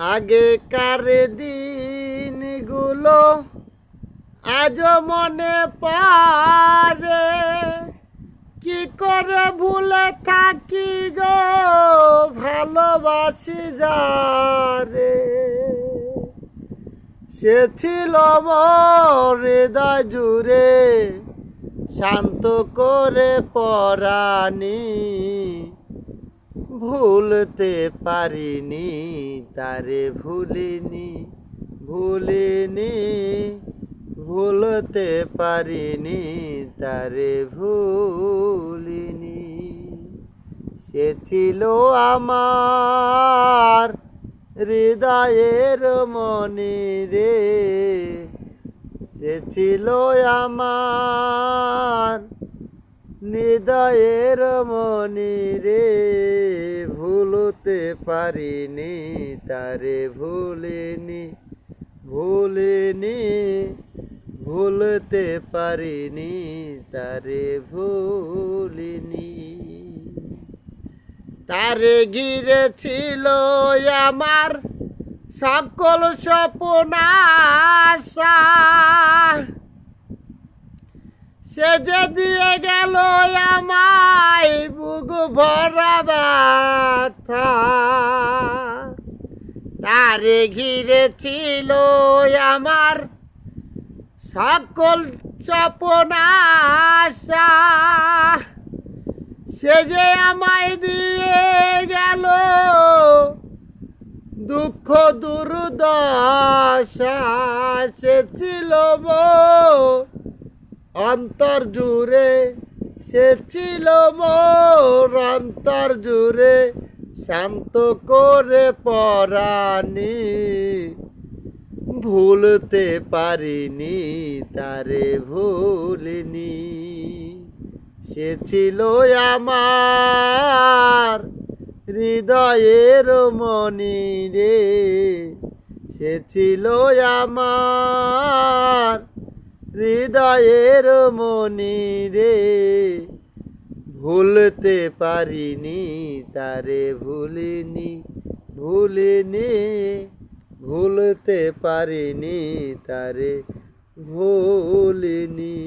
আগেকার দিনগুলো আজও মনে পড়ে, কি করে ভুলে থাকি গো ভালোবাসি যারে। সে ছিল মোর হৃদয় জুড়ে শান্ত করে পরাণী, ভুলতে পারিনি তারে ভুলিনি ভুলতে পারিনি তারে ভুলিনি। সে ছিল আমার হৃদয়ের মনি রে, সে ছিল আমার হৃদয়ের মনি রে, ভুলতে পারিনি তারে ভুলিনি ভুলতে পারিনি তারে ভুলিনি। তারে ঘিরে ছিল আমার সকল স্বপ্ন আশা, সে যে দিয়ে গেল আমায় বুক ভরা ব্যথা। তারে ঘিরে ছিল আমার সকল স্বপ্ন আশা, সে যে আমায় দিয়ে গেল দুঃখ দুর্দশা। সে ছিল মোর অন্তর জুড়ে, সে ছিল মোর অন্তর জুড়ে শান্ত করে পরাণী, ভুলতে পারিনি তারে ভুলিনি। সে ছিল আমার হৃদয়ের মনি রে, সে ছিল আমার হৃদয়ের মনি রে, ভুলতে পারিনি তারে ভুলিনি ভুলতে পারিনি তারে ভুলিনি।